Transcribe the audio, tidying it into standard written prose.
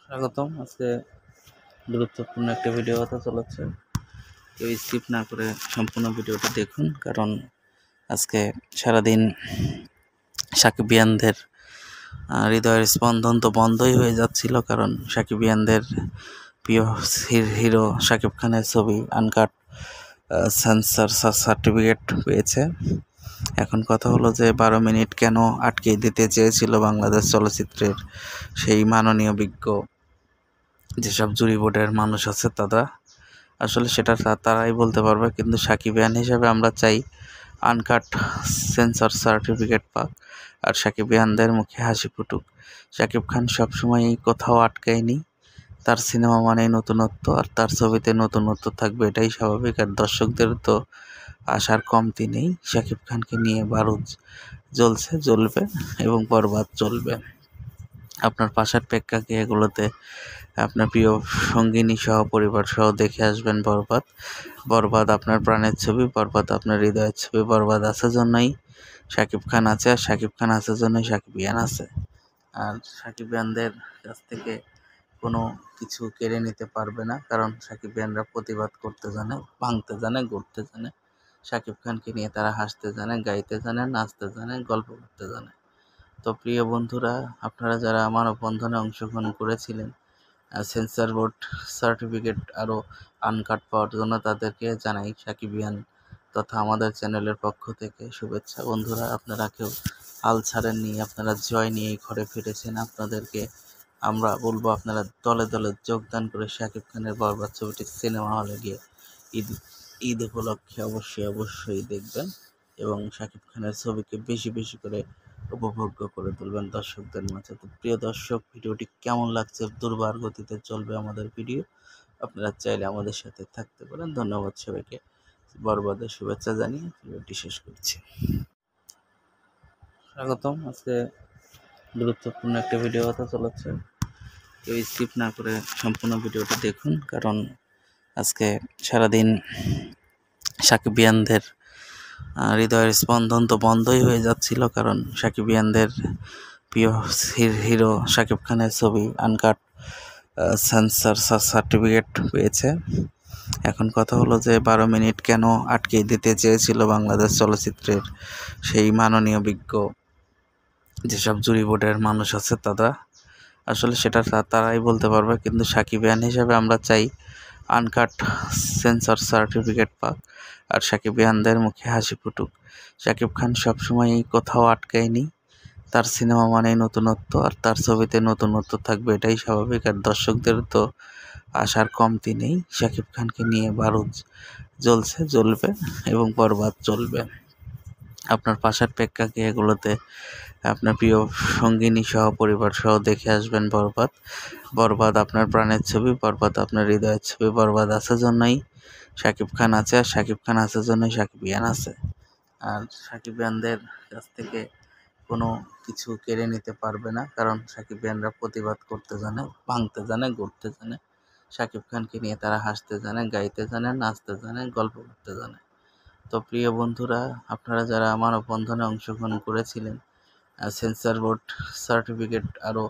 স্বাগতম। আজকে গুরুত্বপূর্ণ একটা ভিডিও হতে চলেছে। কেউ স্কিপ না করে সম্পূর্ণ ভিডিওটা দেখুন, কারণ আজকে সারাদিন সাকিবিয়ানদের হৃদয়ের স্পন্দন তো বন্ধই হয়ে যাচ্ছিল, কারণ সাকিবিয়ানদের প্রিয় হিরো শাকিব খানের ছবি আনকাট সেন্সর সার্টিফিকেট পেয়েছে। এখন কথা হলো যে 12 মিনিট কেন আটকে দিতে চেয়েছিল বাংলাদেশ চলচ্চিত্রের সেই মাননীয় বিজ্ঞ যেসব জুরি বোর্ডের মানুষ আছে তারা। আসলে সেটা তারাই বলতে পারবে, কিন্তু সাকিবিয়ান হিসেবে আমরা চাই আনকাট সেন্সর সার্টিফিকেট পাক আর সাকিবিয়ানদের মুখে হাসি ফুটুক। শাকিব খান সবসময় কোথাও আটকায়নি, তার সিনেমা মানেই নতুনত্ব, আর তার ছবিতে নতুনত্ব থাকবে, এটাই স্বাভাবিক। আর দর্শকদের তো আশার কমতি নেই। শাকিব খানকে নিয়ে বারুদ জ্বলছে, জ্বলবে এবং বরবাদ চলবে। আপনার পাশের প্রেক্ষাগৃহে এগুলোতে আপনার প্রিয় সঙ্গিনী সহ পরিবার সহ দেখে আসবেন বরবাদ। বরবাদ আপনার প্রাণের ছবি, বরবাদ আপনার হৃদয়ের ছবি। বরবাদ আছে জন্যই শাকিব খান আছে, আর শাকিব খান আছে জন্যই সাকিবিয়ান আছে। আর সাকিবিয়ানদের কাছ থেকে কোনো কিছু কেড়ে নিতে পারবে না, কারণ সাকিবিয়ানরা প্রতিবাদ করতে জানে, ভাঙতে জানে, গড়তে জানে। শাকিব খানকে নিয়ে তারা হাসতে জানে, গাইতে জানে, নাচতে জানে, গল্প করতে জানে। তো প্রিয় বন্ধুরা, আপনারা যারা মানববন্ধনে অংশগ্রহণ করেছিলেন সেন্সর বোর্ড সার্টিফিকেট আরও আনকাট পাওয়ার জন্য, তাদেরকে জানাই সাকিবিয়ান তথা আমাদের চ্যানেলের পক্ষ থেকে শুভেচ্ছা। বন্ধুরা, আপনারা কেউ হাল ছাড়েননি, আপনারা জয় নিয়ে ঘরে ফিরেছেন। আপনাদেরকে আমরা বলবো, আপনারা দলে দলে যোগদান করে শাকিব খানের বরবাদ ছবিটি সিনেমা হলে গিয়ে ঈদ ঈদ উপলক্ষে অবশ্যই দেখবেন এবং শাকিব খানের ছবিকে বেশি বেশি করে উপভোগ্য করে তুলবেন দর্শকদের মাঝে। তো প্রিয় দর্শক, ভিডিওটি কেমন লাগছে? দুর্বার গতিতে চলবে আমাদের ভিডিও, আপনারা চাইলে আমাদের সাথে থাকতে পারেন। ধন্যবাদ সবাইকে, বরবাদের শুভেচ্ছা জানিয়ে ভিডিওটি শেষ করছি। স্বাগতম। আজকে গুরুত্বপূর্ণ একটা ভিডিও হতে চলেছে। কেউ স্কিপ না করে সম্পূর্ণ ভিডিওটা দেখুন, কারণ আজকে সারাদিন সাকিবিয়ানদের হৃদয়ের স্পন্দন তো বন্ধই হয়ে যাচ্ছিল, কারণ সাকিবিয়ানদের প্রিয় হিরো শাকিব খানের ছবি আনকাট সেন্সর সার্টিফিকেট পেয়েছে। এখন কথা হলো যে 12 মিনিট কেন আটকে দিতে চেয়েছিল বাংলাদেশ চলচ্চিত্রের সেই মাননীয় বিজ্ঞ যেসব জুরি বোর্ডের মানুষ আছে তারা। আসলে সেটা তারাই বলতে পারবে, কিন্তু সাকিবিয়ান হিসেবে আমরা চাই আনকাট সেন্সর সার্টিফিকেট পাক আর সাকিবিয়ানদের মুখে হাসি ফুটুক। শাকিব খান সবসময় কোথাও আটকায়নি, তার সিনেমা মানেই নতুনত্ব, আর তার ছবিতে নতুনত্ব থাকবে, এটাই স্বাভাবিক। আর দর্শকদের তো আশার কমতি নেই। শাকিব খানকে নিয়ে বারুদ জ্বলছে, জ্বলবে এবং বরবাদ চলবে। আপনার পাশের প্রেক্ষাগৃহগুলোতে আপনার প্রিয় সঙ্গিনী সহ পরিবার সহ দেখে আসবেন বরবাদ। বরবাদ আপনার প্রাণের ছবি, বরবাদ আপনার হৃদয়ের ছবি। বরবাদ আছে জন্যই শাকিব খান আছে, আর শাকিব খান আছে জন্যই সাকিবিয়ান আছে। আর সাকিবিয়ানদের কাছ থেকে কোনো কিছু কেড়ে নিতে পারবে না, কারণ সাকিবিয়ানরা প্রতিবাদ করতে জানে, ভাঙতে জানে, গড়তে জানে। শাকিব খানকে নিয়ে তারা হাসতে জানে, গাইতে জানে, নাচতে জানে, গল্প করতে জানে। তো প্রিয় বন্ধুরা, আপনারা যারা মানববন্ধনে অংশগ্রহণ করেছিলেন সেন্সর বোর্ড সার্টিফিকেট আরও